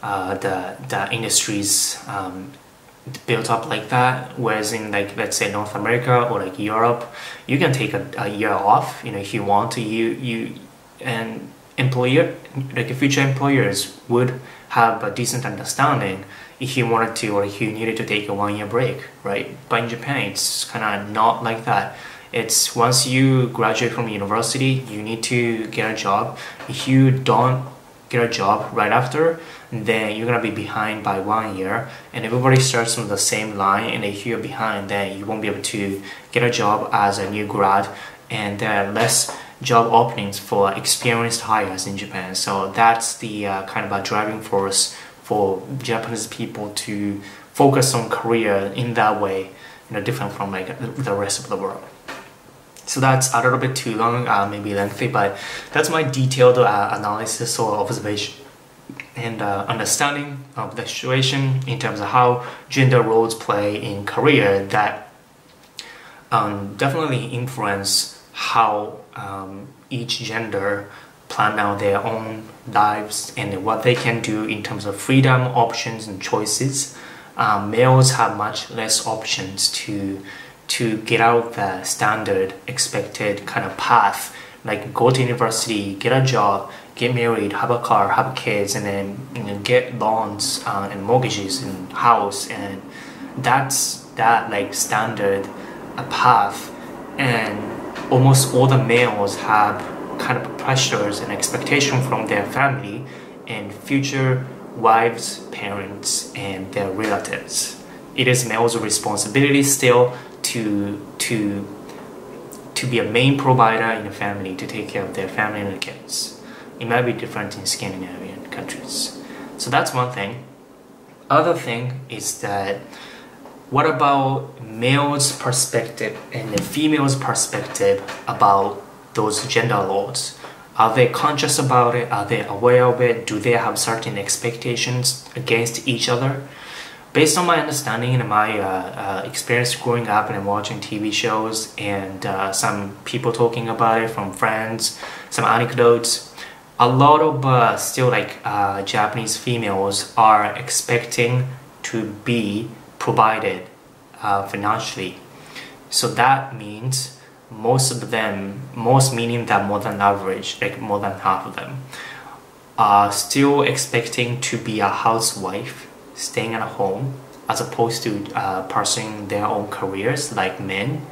the industries built up like that. Whereas in, like, let's say North America or like Europe, you can take a year off, you know, if you want to. And employer, like future employers would have a decent understanding if you wanted to, or if you needed to take a 1 year break, right? But in Japan, it's kind of not like that. It's once you graduate from university, you need to get a job. If you don't get a job right after, then you're gonna be behind by 1 year, and everybody starts from the same line, and if you're behind, then you won't be able to get a job as a new grad, and there are less job openings for experienced hires in Japan. So that's the kind of a driving force for Japanese people to focus on career in that way, you know, different from like the rest of the world. So that's a little bit too long, maybe lengthy, but that's my detailed analysis or observation and understanding of the situation in terms of how gender roles play in career that definitely influence how each gender plan out their own lives and what they can do in terms of freedom, options, and choices. Males have much less options to get out the standard expected kind of path, like go to university, get a job, get married, have a car, have kids, and then, you know, get loans and mortgages and house, and that's that like standard path. And almost all the males have kind of pressures and expectation from their family and future wives, parents, and their relatives. It is males' responsibility still to be a main provider in the family, to take care of their family and the kids. It might be different in Scandinavian countries. So that's one thing. Other thing is that what about male's perspective and the female's perspective about those gender roles? Are they conscious about it? Are they aware of it? Do they have certain expectations against each other? Based on my understanding and my experience growing up and watching TV shows and some people talking about it from friends, some anecdotes, a lot of still like Japanese females are expecting to be provided financially. So that means most meaning that more than average, like more than half of them, are still expecting to be a housewife, staying at home, as opposed to pursuing their own careers like men.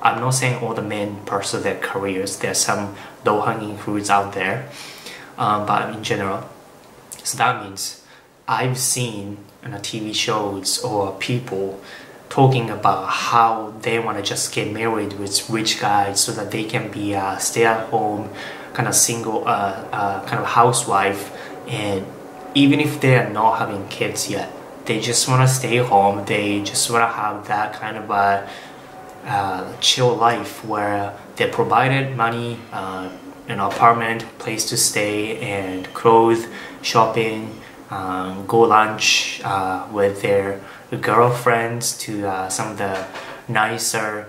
I'm not saying all the men pursue their careers. There's some low-hanging fruits out there, but in general. So that means I've seen in TV shows or people talking about how they want to just get married with rich guys so that they can be a stay-at-home kind of single kind of housewife, and even if they are not having kids yet, they just want to stay home. They just want to have that kind of a chill life where they're provided money, an apartment, place to stay, and clothes, shopping, go lunch with their girlfriends to some of the nicer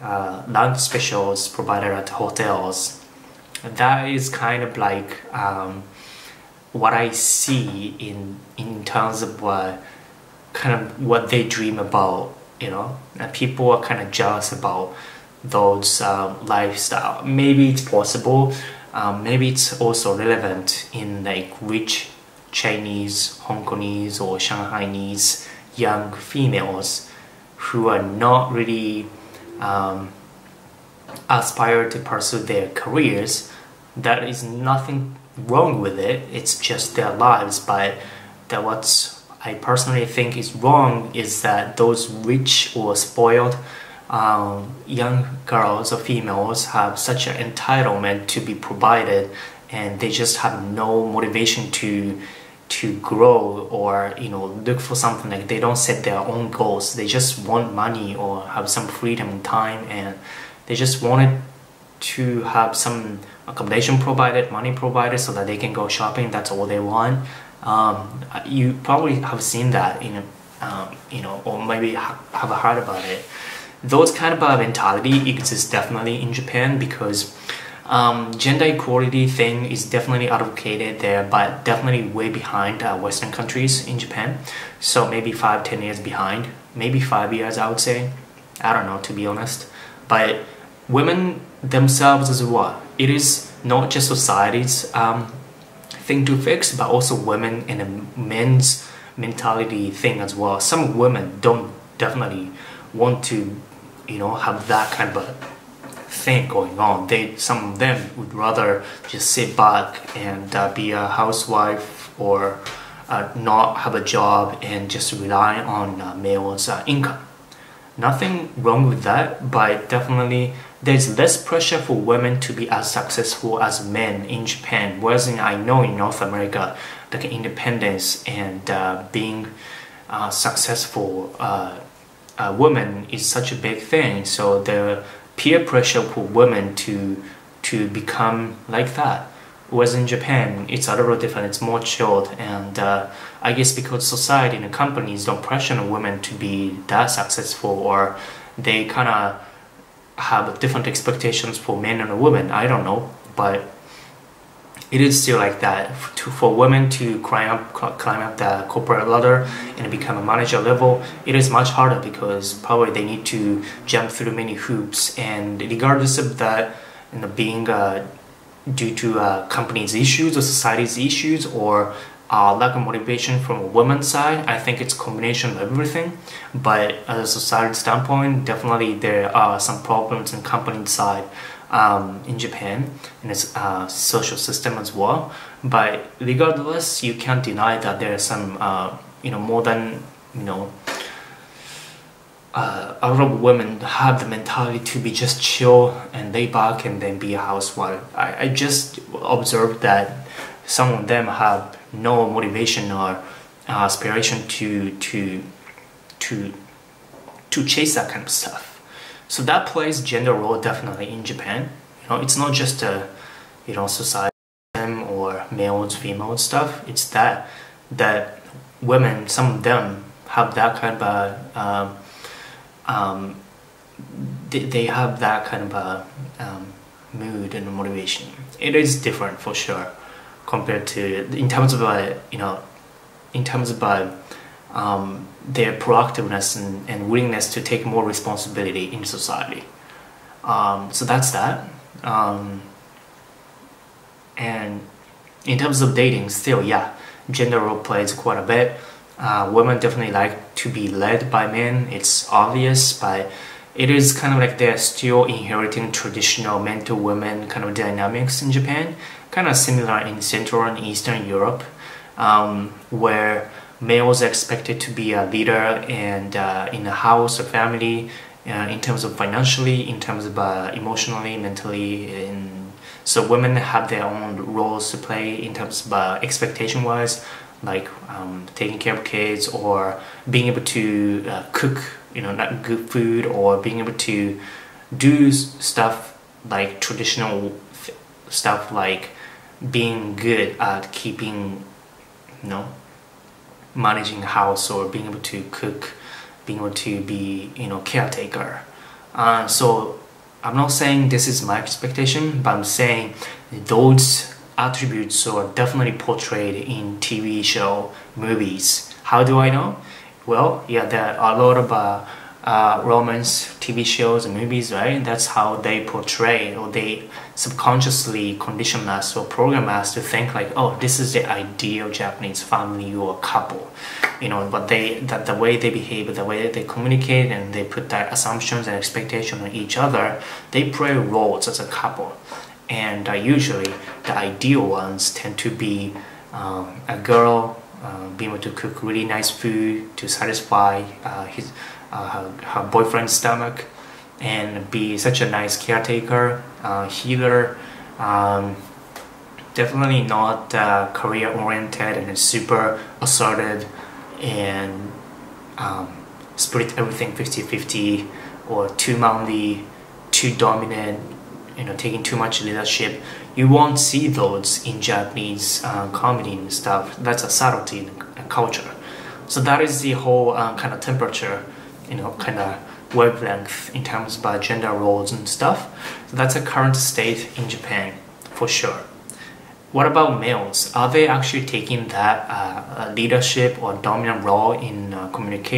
lunch specials provided at hotels. That is kind of like what I see in terms of what they dream about, you know. And people are kind of jealous about those lifestyle. Maybe it's possible, maybe it's also relevant in like rich Chinese, Hong Kongese, or Shanghainese young females who are not really aspire to pursue their careers. There is nothing wrong with it, it's just their lives. But what I personally think is wrong is that those rich or spoiled young girls or females have such an entitlement to be provided, and they just have no motivation to grow or, you know, look for something. Like they don't set their own goals. They just want money or have some freedom and time, and they just wanted to have some accommodation provided, money provided, so that they can go shopping. That's all they want. You probably have seen that in you know, or maybe have heard about it. Those kind of mentality exists definitely in Japan, because Gender equality thing is definitely advocated there, but definitely way behind Western countries in Japan. So maybe 5-10 years behind, maybe 5 years, I would say. I don't know, to be honest. But women themselves as well. It is not just society's thing to fix, but also women and a men's mentality thing as well. Some women don't definitely want to, have that kind of a thing going on. Some of them would rather just sit back and be a housewife or not have a job and just rely on males' income. Nothing wrong with that, but definitely there's less pressure for women to be as successful as men in Japan. Whereas I know in North America, like independence and being successful women is such a big thing. So the peer pressure for women to become like that. Whereas in Japan, it's a little different. It's more chilled, and I guess because society and companies don't pressure women to be that successful, or they kind of have different expectations for men and women. I don't know, but it is still like that. For women to climb up the corporate ladder and become a manager level, it is much harder because probably they need to jump through many hoops, and regardless of that, being due to companies' issues or society's issues or lack of motivation from a woman's side, I think it's a combination of everything. But as a society standpoint, definitely there are some problems in company side in Japan and its social system as well. But regardless, you can't deny that there are some more than a lot of women have the mentality to be just chill and lay back and then be a housewife. I just observed that some of them have no motivation or aspiration to chase that kind of stuff. So that plays gender role definitely in Japan. It's not just a society or males female stuff. It's that women, some of them have that kind of they have that kind of mood and motivation. It is different for sure compared to in terms of their proactiveness and willingness to take more responsibility in society. So that's that. And in terms of dating, still, yeah, gender role plays quite a bit. Women definitely like to be led by men. It's obvious, but it is kind of like they're still inheriting traditional men to women kind of dynamics in Japan, kind of similar in Central and Eastern Europe, where males are expected to be a leader and in a house or family, in terms of financially, in terms of emotionally, mentally, and so women have their own roles to play in terms of expectation-wise, like taking care of kids or being able to cook, not good food, or being able to do stuff like traditional stuff like being good at keeping, managing the house or being able to cook, being able to be, caretaker. So I'm not saying this is my expectation, but I'm saying those attributes are definitely portrayed in TV show, movies. How do I know? Well, yeah, there are a lot of romance TV shows and movies, right? That's how they portray, or they subconsciously condition us or program us to think like, oh, this is the ideal Japanese family or couple, but the way they behave, the way they communicate, and they put their assumptions and expectations on each other, they play roles as a couple. And usually the ideal ones tend to be a girl being able to cook really nice food to satisfy her boyfriend's stomach, and be such a nice caretaker, healer, definitely not career oriented and super assertive and split everything 50-50 or too manly, too dominant, taking too much leadership. You won't see those in Japanese comedy and stuff. That's a subtlety in culture. So that is the whole kind of temperature, kind of wavelength in terms of gender roles and stuff. So that's a current state in Japan for sure. What about males? Are they actually taking that leadership or dominant role in communication?